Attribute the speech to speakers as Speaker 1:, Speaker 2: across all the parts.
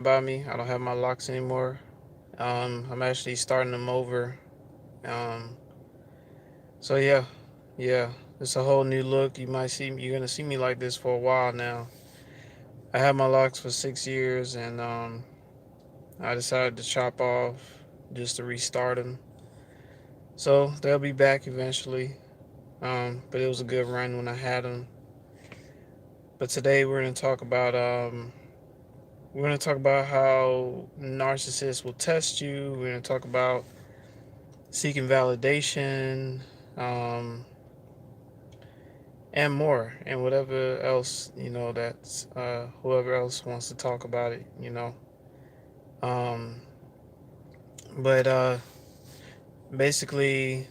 Speaker 1: about me. I don't have my locks anymore. I'm actually starting them over. Um, so yeah, it's a whole new look. You're gonna see me like this for a while now. I had my locks for 6 years, and I decided to chop off just to restart them. So they'll be back eventually. But it was a good run when I had them. But today we're gonna talk about how narcissists will test you. We're gonna talk about seeking validation, um, and more, and whatever else that's whoever else wants to talk about it. Um, but basically,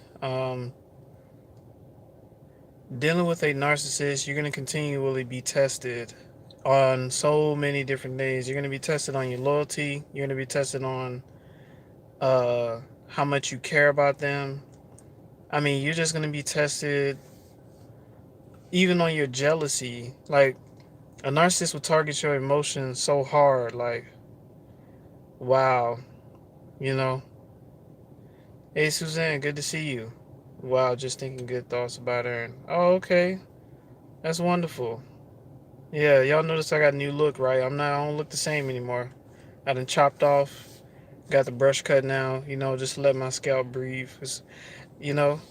Speaker 1: dealing with a narcissist, you're gonna continually be tested on so many different things. You're gonna be tested on your loyalty. You're gonna be tested on how much you care about them. I mean, you're just gonna be tested even on your jealousy. Like, a narcissist will target your emotions so hard. Like, wow, you know, hey Suzanne, good to see you. Wow, just thinking good thoughts about her. And, oh, okay, that's wonderful. Yeah, y'all notice I got a new look, right? I don't look the same anymore. I done chopped off, got the brush cut now. Just to let my scalp breathe. You know,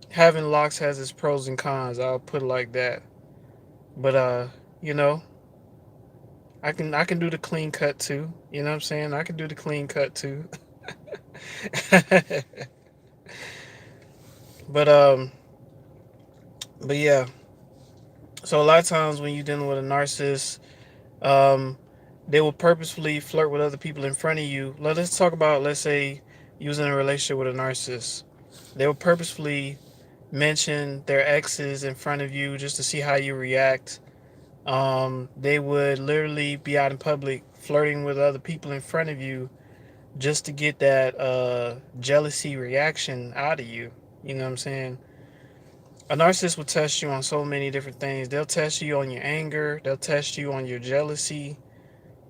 Speaker 1: having locks has its pros and cons. I'll put it like that. But you know, I can do the clean cut too. You know what I'm saying? I can do the clean cut too. but um, but yeah. So a lot of times when you're dealing with a narcissist, um, they will purposefully flirt with other people in front of you. Let's talk about, let's say you was in a relationship with a narcissist. They will purposefully mention their exes in front of you just to see how you react. They would literally be out in public flirting with other people in front of you just to get that jealousy reaction out of you. You know what I'm saying? A narcissist will test you on so many different things. They'll test you on your anger. They'll test you on your jealousy.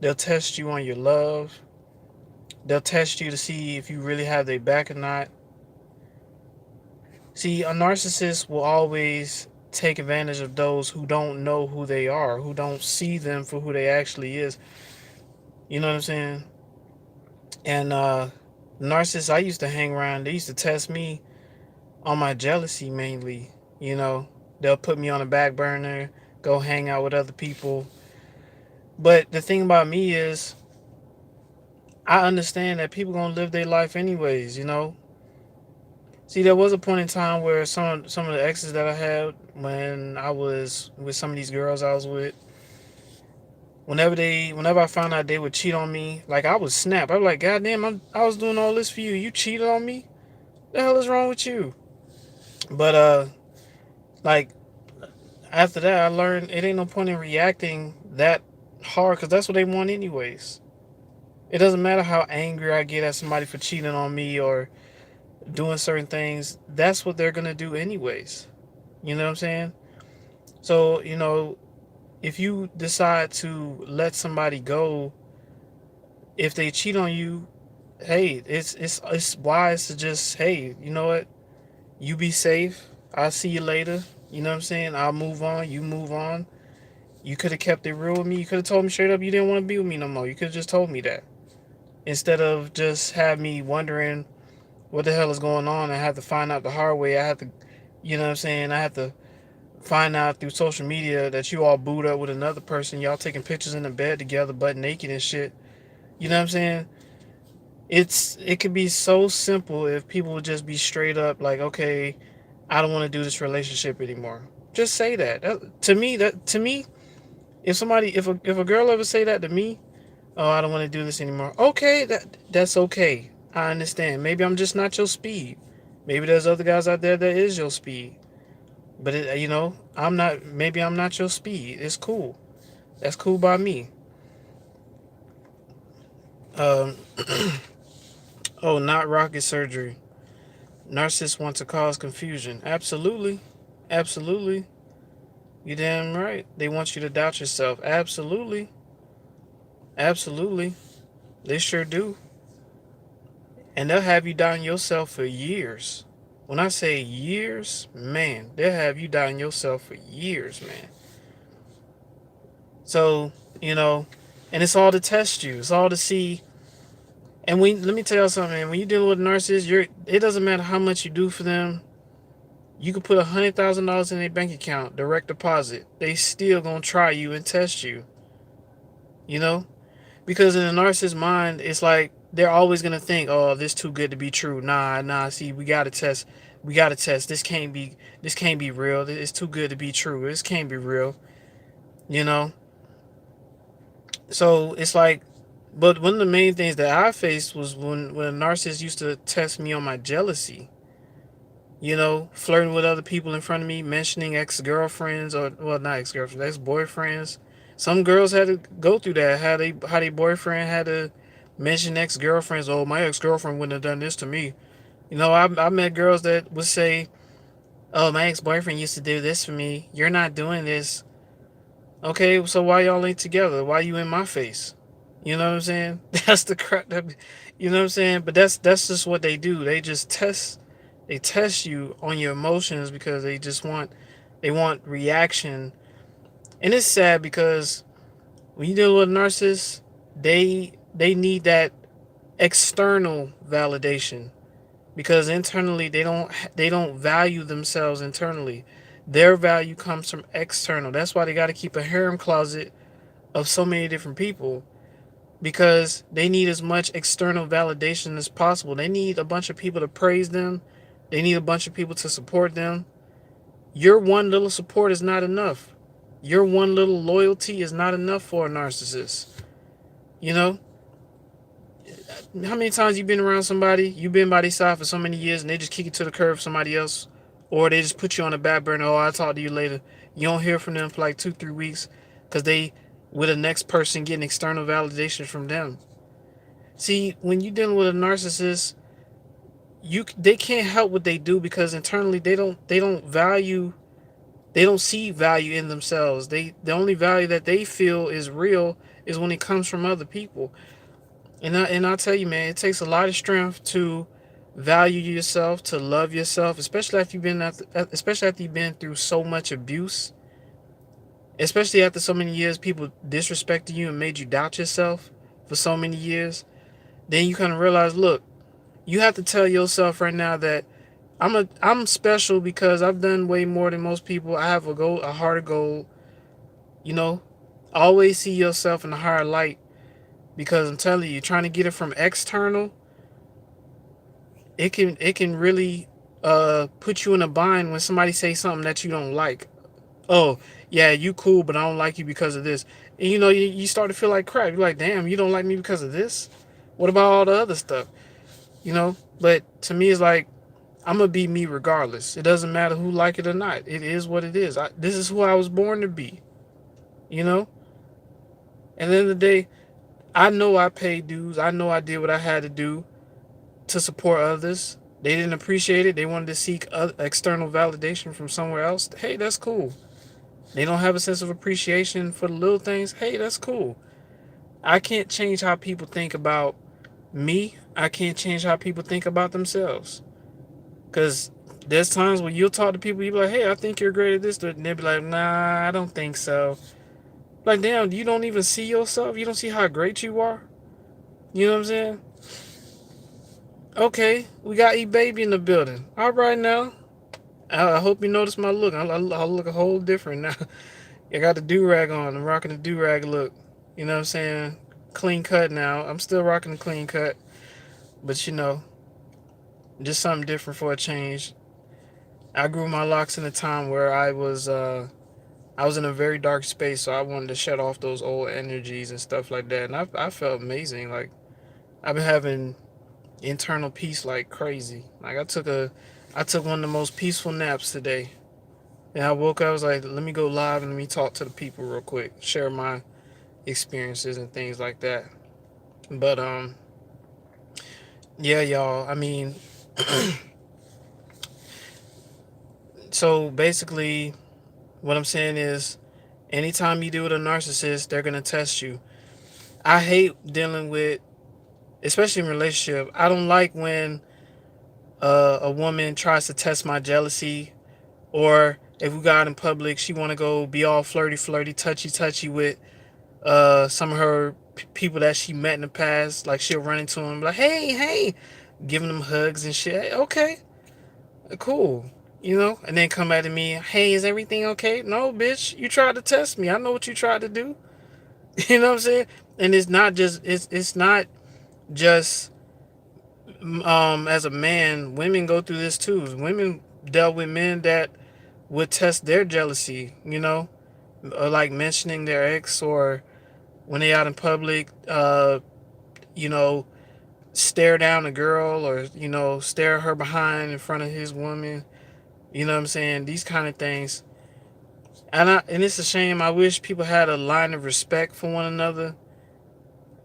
Speaker 1: They'll test you on your love. They'll test you to see if you really have their back or not. See, a narcissist will always take advantage of those who don't know who they are, who don't see them for who they actually is. You know what I'm saying? And narcissists I used to hang around, they used to test me on my jealousy mainly. You know, they'll put me on a back burner, go hang out with other people. But the thing about me is, I understand that people gonna live their life anyways. See, there was a point in time where some of the exes that I had when I was with some of these girls I was with, whenever I found out they would cheat on me, like, I would snap. I was like, God damn, I was doing all this for you. You cheated on me? The hell is wrong with you? But like, after that, I learned it ain't no point in reacting that hard, because that's what they want anyways. It doesn't matter how angry I get at somebody for cheating on me or doing certain things. That's what they're gonna do anyways. You know what I'm saying? So, if you decide to let somebody go, if they cheat on you, hey, it's wise to just, hey, you know what? You be safe. I'll see you later. You know what I'm saying? I'll move on. You move on. You could have kept it real with me. You could have told me straight up you didn't want to be with me no more. You could have just told me that, instead of just have me wondering what the hell is going on. I have to find out the hard way. I have to, you know what I'm saying? I have to find out through social media that you all booed up with another person. Y'all taking pictures in the bed together, butt naked and shit. You know what I'm saying? It could be so simple if people would just be straight up like, okay, I don't want to do this relationship anymore. Just say that. To me, if a girl ever say that to me, oh, I don't want to do this anymore. Okay, that's okay. I understand. Maybe I'm just not your speed. Maybe there's other guys out there that is your speed. But I'm not. Maybe I'm not your speed. It's cool. That's cool by me. Um. Oh, not rocket surgery. Narcissists want to cause confusion. Absolutely. Absolutely. You damn right. They want you to doubt yourself. Absolutely. Absolutely. They sure do. And they'll have you down yourself for years. When I say years, man, they'll have you down yourself for years, man. So, you know, and it's all to test you. It's all to see. And let me tell you something, man. When you're dealing with narcissists, it doesn't matter how much you do for them. You can put $100,000 in their bank account, direct deposit. They still gonna try you and test you. You know, because in a narcissist mind, it's like they're always gonna think, "Oh, this too good to be true." Nah, nah. See, we gotta test. We gotta test. This can't be. This can't be real. It's too good to be true. This can't be real. You know. So it's like, but one of the main things that I faced was when a narcissist used to test me on my jealousy. You know, flirting with other people in front of me, mentioning ex-girlfriends, or well, not ex-girlfriends, ex-boyfriends. Some girls had to go through that. How they boyfriend had to mention ex-girlfriends. Oh, my ex-girlfriend wouldn't have done this to me. You know, I met girls that would say, "Oh, my ex-boyfriend used to do this for me. You're not doing this." Okay, so why y'all ain't together? Why you in my face? You know what I'm saying? That's the crap. You know what I'm saying? But that's just what they do. They just test. They test you on your emotions because they want reaction. And it's sad because when you deal with a narcissist, they need that external validation because internally they don't value themselves internally. Their value comes from external. That's why they got to keep a harem closet of so many different people because they need as much external validation as possible. They need a bunch of people to praise them. They need a bunch of people to support them. Your one little support is not enough. Your one little loyalty is not enough for a narcissist. You know, how many times you been around somebody, you've been by their side for so many years, and they just kick you to the curb somebody else, or they just put you on a back burner. Oh, I'll talk to you later. You don't hear from them for like 2-3 weeks because they with the next person getting external validation from them. See, when you're dealing with a narcissist, they can't help what they do because internally they don't value they don't see value in themselves. The only value that they feel is real is when it comes from other people. And I'll tell you, man, it takes a lot of strength to value yourself, to love yourself, especially after you've been through so much abuse, especially after so many years people disrespected you and made you doubt yourself for so many years. Then you kind of realize, look, you have to tell yourself right now that I'm special because I've done way more than most people. I have a goal, a harder goal. You know, always see yourself in a higher light because I'm telling you, trying to get it from external, it can really put you in a bind when somebody says something that you don't like. Oh, yeah, you cool, but I don't like you because of this. And you start to feel like crap. You're like, damn, you don't like me because of this? What about all the other stuff? But to me, it's like, I'm gonna be me regardless. It doesn't matter who like it or not. It is what it is. This is who I was born to be. You know. And at the end of the day, I know I paid dues. I know I did what I had to do to support others. They didn't appreciate it. They wanted to seek external validation from somewhere else. Hey, that's cool. They don't have a sense of appreciation for the little things. Hey, that's cool. I can't change how people think about me. I can't change how people think about themselves. Because there's times when you'll talk to people, you'll be like, hey, I think you're great at this. And they'll be like, nah, I don't think so. Like, damn, you don't even see yourself? You don't see how great you are? You know what I'm saying? Okay, we got E-Baby in the building. All right, now. I hope you notice my look. I look a whole different now. I got the do-rag on. I'm rocking the do-rag look. You know what I'm saying? Clean cut now. I'm still rocking the clean cut. But, just something different for a change. I grew my locks in a time where I was in a very dark space, so I wanted to shut off those old energies and stuff like that. And I felt amazing. Like, I've been having internal peace like crazy. Like, I took one of the most peaceful naps today. And I woke up, I was like, let me go live and let me talk to the people real quick, share my experiences and things like that. But yeah, y'all. I mean, so basically, what I'm saying is, anytime you deal with a narcissist, they're gonna test you. I hate dealing with, especially in relationship. I don't like when a woman tries to test my jealousy, or if we got in public, she want to go be all flirty, flirty, touchy, touchy with some of her people that she met in the past. Like she'll run into them, like, hey, hey, giving them hugs and shit. Hey, okay, cool, and then come back to me, hey, is everything okay? No, bitch, you tried to test me. I know what you tried to do. You know what I'm saying? And it's not just as a man. Women go through this too. Women dealt with men that would test their jealousy, or like mentioning their ex, or when they out in public, you know, stare down a girl, or stare her behind in front of his woman. You know what I'm saying? These kind of things. And it's a shame. I wish people had a line of respect for one another.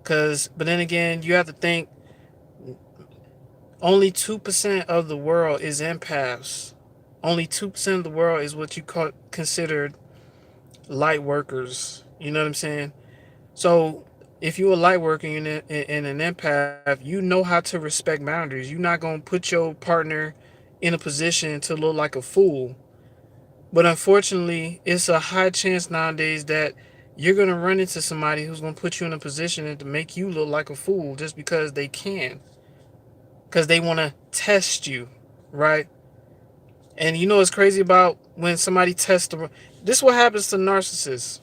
Speaker 1: But then again, you have to think only 2% of the world is empaths. Only 2% of the world is what you call considered light workers. You know what I'm saying? So if you're a light worker and an empath, you know how to respect boundaries. You're not gonna put your partner in a position to look like a fool. But unfortunately, it's a high chance nowadays that you're gonna run into somebody who's gonna put you in a position to make you look like a fool just because they can, because they want to test you, right? And you know what's crazy about when somebody tests this? Is what happens to narcissists.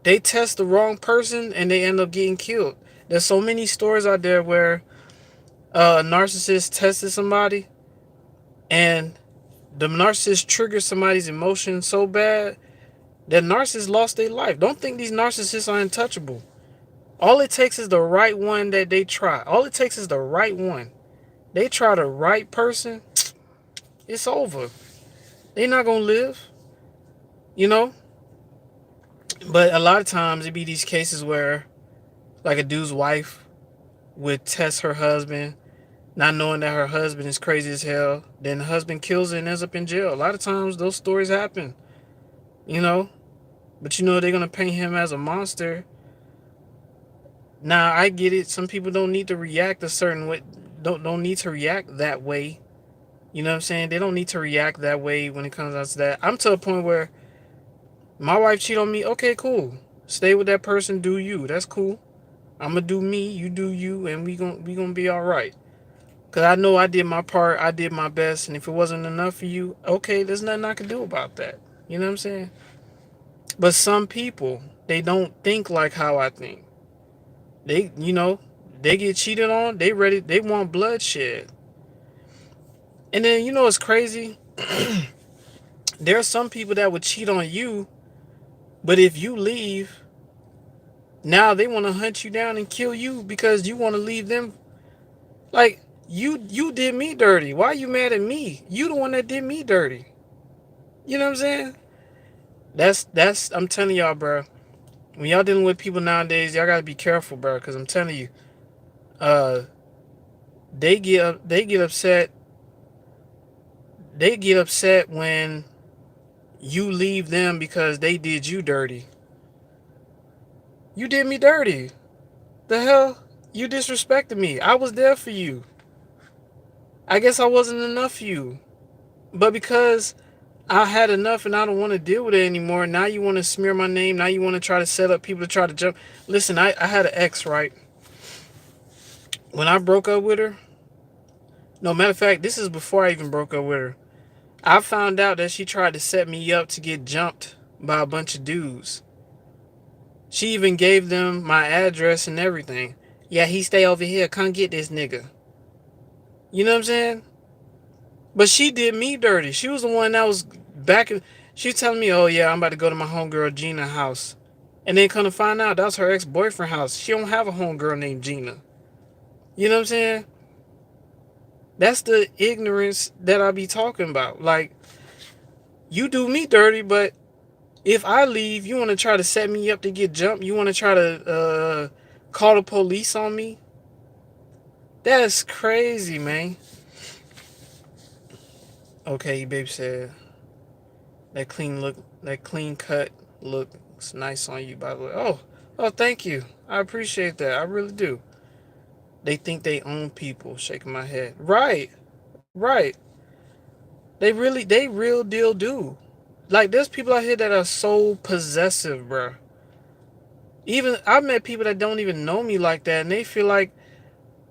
Speaker 1: They test the wrong person and they end up getting killed. There's so many stories out there where a narcissist tested somebody, and the narcissist triggered somebody's emotions so bad that narcissists lost their life. Don't think these narcissists are untouchable. All it takes is the right one that they try. All it takes is the right one. They try the right person, it's over. They're not gonna live, you know. But a lot of times it be these cases where, like, a dude's wife would test her husband, not knowing that her husband is crazy as hell. Then the husband kills her and ends up in jail. A lot of times those stories happen, you know. But they're gonna paint him as a monster. Now I get it. Some people don't need to react a certain way. Don't need to react that way. You know what I'm saying? They don't need to react that way when it comes down to that. I'm to a point where my wife cheat on me. Okay, cool. Stay with that person. Do you? That's cool. I'm gonna do me. You do you, and we gonna be all right. Cause I know I did my part. I did my best, and if it wasn't enough for you, okay, there's nothing I can do about that. You know what I'm saying? But some people, they don't think like how I think. They get cheated on. They ready. They want bloodshed. And then it's crazy. There are some people that would cheat on you, but if you leave, now they want to hunt you down and kill you because you want to leave them. Like, you did me dirty. Why are you mad at me? You the one that did me dirty. You know what I'm saying? That's I'm telling y'all, bro. When y'all dealing with people nowadays, y'all gotta be careful, bro. Cause I'm telling you, uh, they get upset. They get upset when you leave them because they did you dirty. You did me dirty. The hell? You disrespected me. I was there for you. I guess I wasn't enough for you. But because I had enough and I don't want to deal with it anymore, now you want to smear my name. Now you want to try to set up people to try to jump. Listen, I had an ex, right? When I broke up with her, no, matter of fact, this is before I even broke up with her. I found out that she tried to set me up to get jumped by a bunch of dudes. She even gave them my address and everything. Yeah, he stay over here. Come get this nigga. You know what I'm saying? But she did me dirty. She was the one that was back. She was telling me, oh yeah, I'm about to go to my homegirl Gina's house. And then come to find out, that was her ex-boyfriend's house. She don't have a homegirl named Gina. You know what I'm saying? That's the ignorance that I be talking about. Like, you do me dirty, but if I leave, you want to try to set me up to get jumped? You want to try to call the police on me? That's crazy, man. Okay, babe said that clean cut looks nice on you, by the way. Oh, Oh, thank you. I appreciate that. I really do. They think they own people. Shaking my head. Right, right. They real deal do. Like, there's people out here that are so possessive, bro. Even I've met people that don't even know me like that, and they feel like,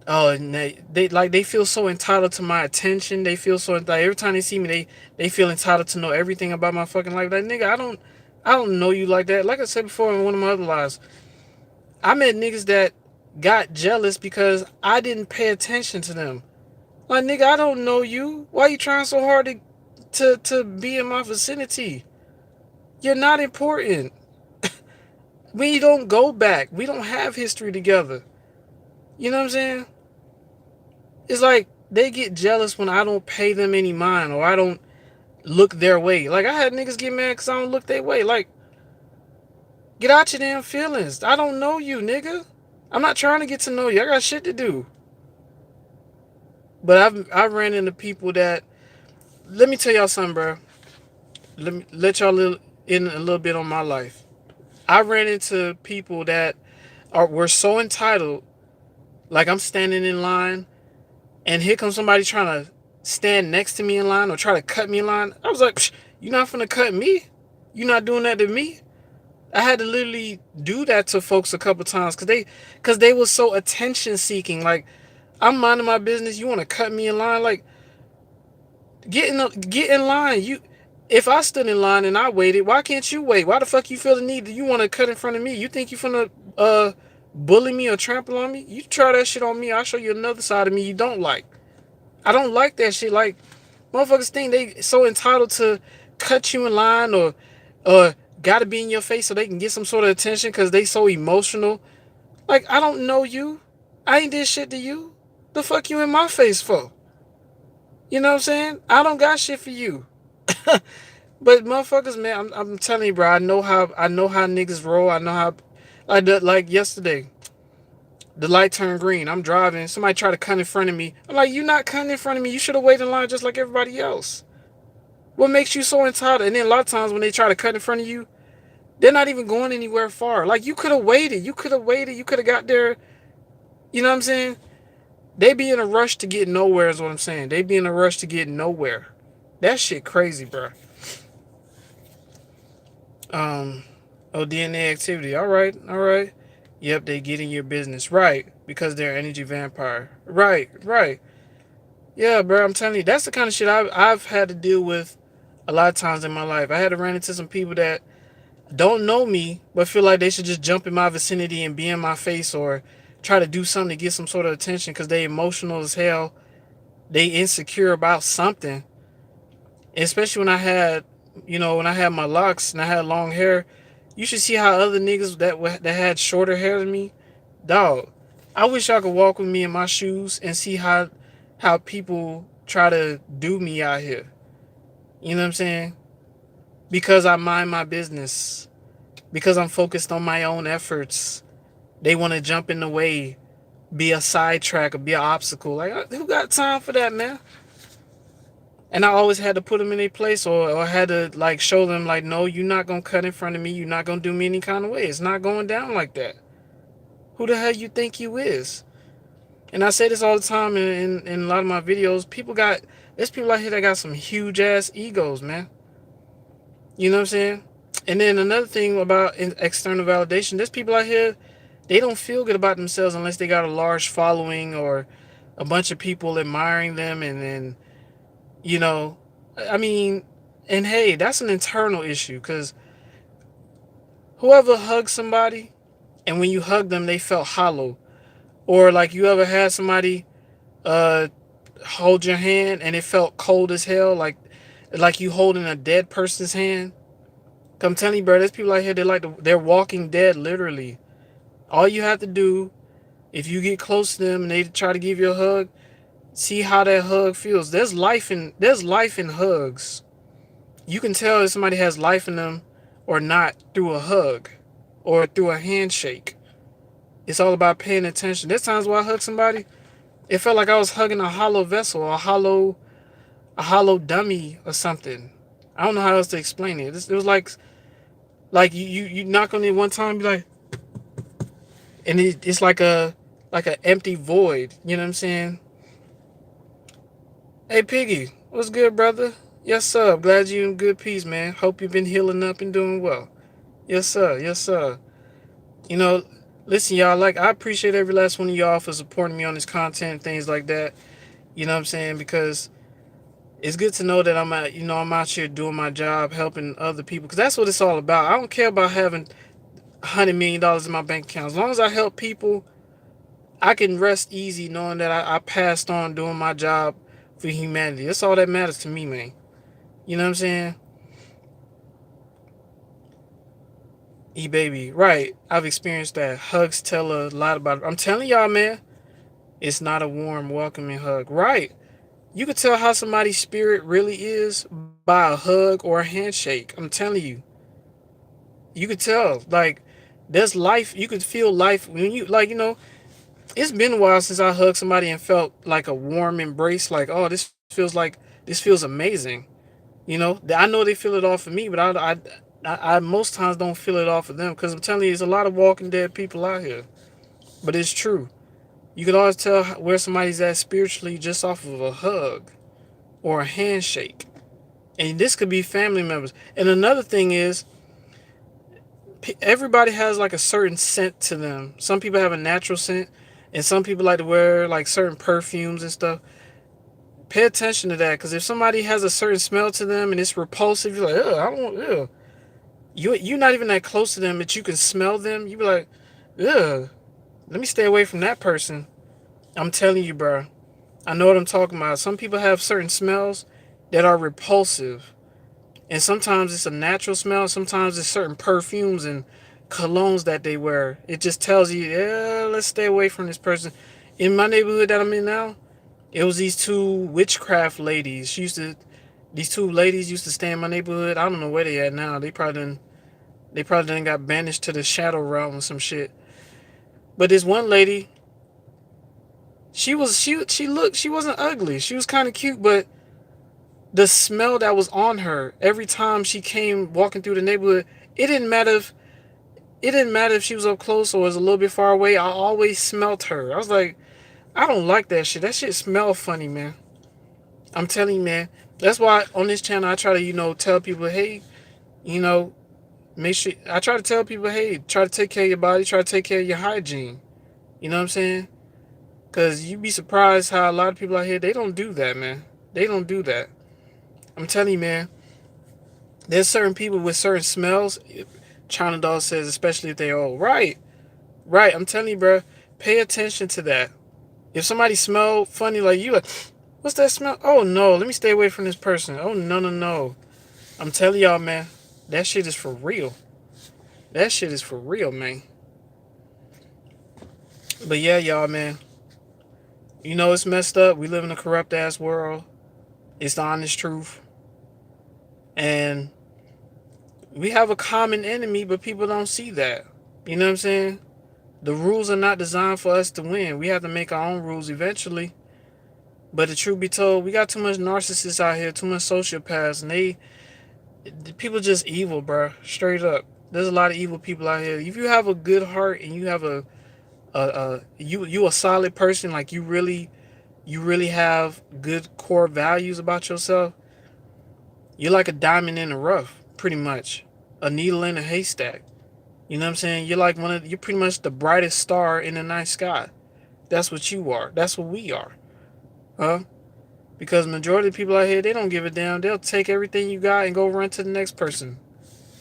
Speaker 1: oh, and they feel so entitled to my attention. They feel so like every time they see me, they feel entitled to know everything about my fucking life. Like, nigga, I don't know you like that. Like I said before in one of my other lives, I met niggas that got jealous because I didn't pay attention to them. Like, nigga, I don't know you. Why you trying so hard to be in my vicinity? You're not important. We don't go back. We don't have history together. You know what I'm saying? It's like they get jealous when I don't pay them any mind or I don't look their way. Like, I had niggas get mad because I don't look their way. Like, get out your damn feelings. I don't know you, nigga. I'm not trying to get to know you. I got shit to do. But I've ran into people that, let me tell y'all something, bro. Let y'all in a little bit on my life. I ran into people that were so entitled. Like, I'm standing in line, and here comes somebody trying to stand next to me in line or try to cut me in line. I was like, you're not finna cut me. You're not doing that to me. I had to literally do that to folks a couple times because they were so attention seeking. Like, I'm minding my business. You want to cut me in line? Like, get in line. If I stood in line and I waited, why can't you wait? Why the fuck you feel the need that you want to cut in front of me? You think you finna bully me or trample on me? You try that shit on me, I'll show you another side of me you don't like. I don't like that shit. Like, motherfuckers think they so entitled to cut you in line or gotta be in your face so they can get some sort of attention because they so emotional. Like, I don't know you. I ain't did shit to you. The fuck you in my face for? You know what I'm saying? I don't got shit for you. But motherfuckers, man, I'm telling you, bro. I know how niggas roll. I know how, like yesterday, the light turned green. I'm driving. Somebody tried to cut in front of me. I'm like, you not cutting in front of me. You should have waited in line just like everybody else. What makes you so entitled? And then a lot of times when they try to cut in front of you, they're not even going anywhere far. Like, you could have waited. You could have waited. You could have got there. You know what I'm saying? They be in a rush to get nowhere is what I'm saying. They be in a rush to get nowhere. That shit crazy, bro. Um, oh, DNA activity. All right, all right. Yep, they get in your business. Right, because they're energy vampire. Right, right. Yeah, bro, I'm telling you, that's the kind of shit I've had to deal with a lot of times in my life. I had to run into some people that don't know me, but feel like they should just jump in my vicinity and be in my face or try to do something to get some sort of attention because they emotional as hell. They insecure about something. Especially when I had my locks and I had long hair. You should see how other niggas that had shorter hair than me, dog. I wish y'all could walk with me in my shoes and see how people try to do me out here. You know what I'm saying? Because I mind my business. Because I'm focused on my own efforts. They want to jump in the way, be a sidetrack or be an obstacle. Like, who got time for that, man? And I always had to put them in their place or had to like show them like, no, you're not gonna cut in front of me. You're not gonna do me any kind of way. It's not going down like that. Who the hell you think you is? And I say this all the time in a lot of my videos. There's people out here that got some huge ass egos, man. You know what I'm saying? And then another thing about external validation, there's people out here, they don't feel good about themselves unless they got a large following or a bunch of people admiring them and you know, I mean, and hey, that's an internal issue because whoever hugged somebody and when you hug them, they felt hollow. Or like you ever had somebody uh hold your hand and it felt cold as hell, like you holding a dead person's hand. I'm telling you, bro, there's people out here they're walking dead literally. All you have to do, if you get close to them and they try to give you a hug, see how that hug feels. There's life in hugs. You can tell if somebody has life in them or not through a hug or through a handshake. It's all about paying attention. There's times where I hug somebody, it felt like I was hugging a hollow vessel, a hollow dummy or something. I don't know how else to explain it. It was like you knock on it one time, be like, and it's like a empty void. You know what I'm saying? Hey Piggy, what's good, brother? Yes sir. Glad you in good peace, man. Hope you've been healing up and doing well. Yes sir. Yes sir. You know, listen, y'all. Like I appreciate every last one of y'all for supporting me on this content and things like that. You know what I'm saying? Because it's good to know that I'm out here doing my job, helping other people. Because that's what it's all about. I don't care about having $100 million in my bank account. As long as I help people, I can rest easy knowing that I passed on doing my job for humanity. That's all that matters to me, man. You know what I'm saying? Baby, right. I've experienced that. Hugs tell a lot about it. I'm telling y'all, man, it's not a warm, welcoming hug. Right. You can tell how somebody's spirit really is by a hug or a handshake. I'm telling you. You could tell. Like, there's life. You could feel life when you, like, it's been a while since I hugged somebody and felt like a warm embrace. Like, oh, this feels amazing. I know they feel it off of me, but I most times don't feel it off of them because I'm telling you, there's a lot of Walking Dead people out here. But it's true. You can always tell where somebody's at spiritually just off of a hug or a handshake. And this could be family members. And another thing is, everybody has like a certain scent to them. Some people have a natural scent, and some people like to wear like certain perfumes and stuff. Pay attention to that, because if somebody has a certain smell to them and it's repulsive, you're like, ugh, I don't, ugh. You're not even that close to them, but you can smell them. You be like, ugh, let me stay away from that person. I'm telling you, bro. I know what I'm talking about. Some people have certain smells that are repulsive. And sometimes it's a natural smell. Sometimes it's certain perfumes and colognes that they wear. It just tells you, yeah, let's stay away from this person. In my neighborhood that I'm in now, it was these two witchcraft ladies. These two ladies used to stay in my neighborhood. I don't know where they at now. They probably done got banished to the shadow realm or some shit. But this one lady, she wasn't ugly. She was kind of cute, but the smell that was on her every time she came walking through the neighborhood, it didn't matter if she was up close or was a little bit far away. I always smelt her. I was like, I don't like that shit. That shit smell funny, man. I'm telling you, man. That's why on this channel I try to, tell people, hey, you know, make sure I try to tell people, hey, try to take care of your body, try to take care of your hygiene. You know what I'm saying? Cause you'd be surprised how a lot of people out here, they don't do that, man. They don't do that. I'm telling you, man. There's certain people with certain smells. China Doll says, especially if they're old. Right, right. I'm telling you, bro. Pay attention to that. If somebody smell funny like you, like, what's that smell? Oh no, let me stay away from this person. Oh no, no, no. I'm telling y'all, man. That shit is for real. That shit is for real, man. But yeah, y'all, man. It's messed up. We live in a corrupt ass world. It's the honest truth. And we have a common enemy, but people don't see that. You know what I'm saying? The rules are not designed for us to win. We have to make our own rules eventually. But the truth be told, we got too much narcissists out here, too much sociopaths, and people just evil, bro. Straight up. There's a lot of evil people out here. If you have a good heart and you have you a solid person, like you really have good core values about yourself, you're like a diamond in the rough, pretty much. A needle in a haystack. You know what I'm saying? You're pretty much the brightest star in the night sky. That's what you are. That's what we are. Huh? Because majority of people out here, they don't give a damn. They'll take everything you got and go run to the next person.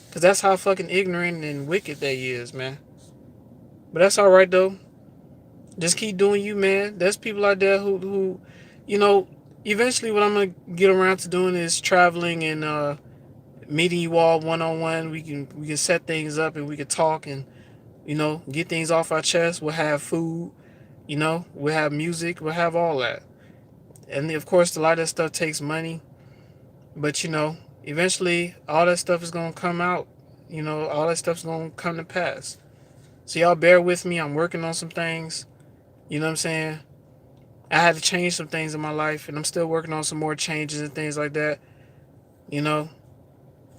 Speaker 1: Because that's how fucking ignorant and wicked they is, man. But that's alright, though. Just keep doing you, man. There's people out there who you know, eventually what I'm going to get around to doing is traveling and meeting you all one-on-one. We can set things up and we can talk and, get things off our chest. We'll have food, we'll have music, we'll have all that. And of course, a lot of that stuff takes money. But, eventually all that stuff is going to come out. All that stuff's going to come to pass. So y'all bear with me. I'm working on some things. You know what I'm saying? I had to change some things in my life, and I'm still working on some more changes and things like that. You know,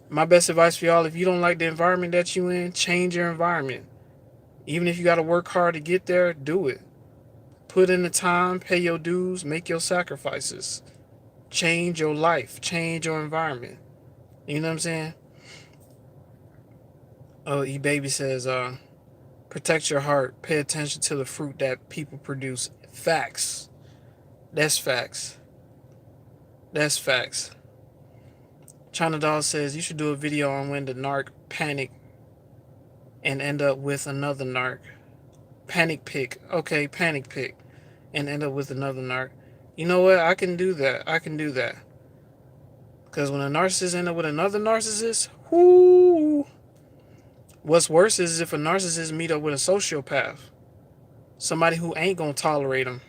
Speaker 1: my best advice for y'all, if you don't like the environment that you in, change your environment. Even if you got to work hard to get there, do it. Put in the time, pay your dues, make your sacrifices. Change your life, change your environment. You know what I'm saying? Oh, E-Baby says, protect your heart. Pay attention to the fruit that people produce. Facts. That's facts. That's facts. China Doll says, you should do a video on when the narc panic and end up with another narc. Panic pick. Okay, panic pick. And end up with another narc. You know what? I can do that. I can do that. Because when a narcissist end up with another narcissist, whoo. What's worse is if a narcissist meet up with a sociopath. Somebody who ain't gonna tolerate them.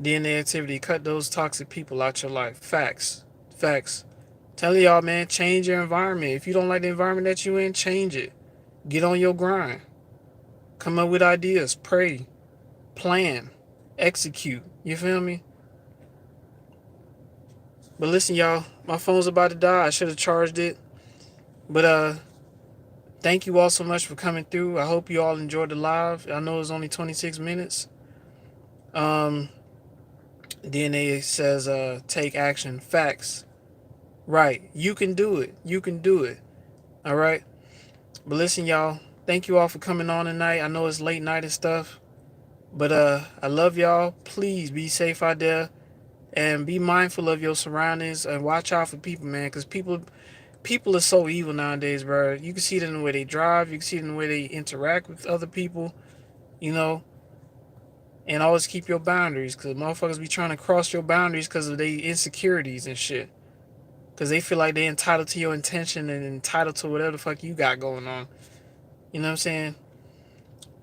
Speaker 1: DNA activity. Cut those toxic people out your life. Facts. Facts. Telling y'all, man, change your environment. If you don't like the environment that you in, change it. Get on your grind. Come up with ideas. Pray. Plan. Execute. You feel me? But listen, y'all, my phone's about to die. I should have charged it. But thank you all so much for coming through. I hope you all enjoyed the live. I know it's only 26 minutes. DNA says take action. Facts. Right. You can do it. You can do it. All right. But listen, y'all, thank you all for coming on tonight. I know it's late night and stuff. But I love y'all. Please be safe out there. And be mindful of your surroundings and watch out for people, man, because people are so evil nowadays, bro. You can see it in the way they drive, you can see it in the way they interact with other people, you know. And always keep your boundaries, because motherfuckers be trying to cross your boundaries because of their insecurities and shit. Because they feel like they're entitled to your intention and entitled to whatever the fuck you got going on. You know what I'm saying?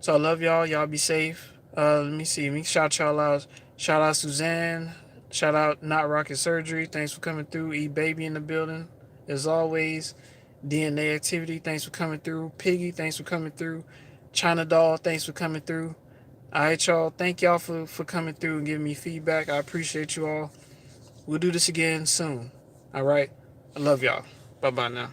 Speaker 1: So I love y'all. Y'all be safe. Let me see. Let me shout y'all out. Shout out Suzanne. Shout out Not Rocket Surgery. Thanks for coming through. E-Baby in the building. As always. DNA Activity. Thanks for coming through. Piggy. Thanks for coming through. China Doll. Thanks for coming through. Alright, y'all. Thank y'all for coming through and giving me feedback. I appreciate you all. We'll do this again soon. Alright? I love y'all. Bye-bye now.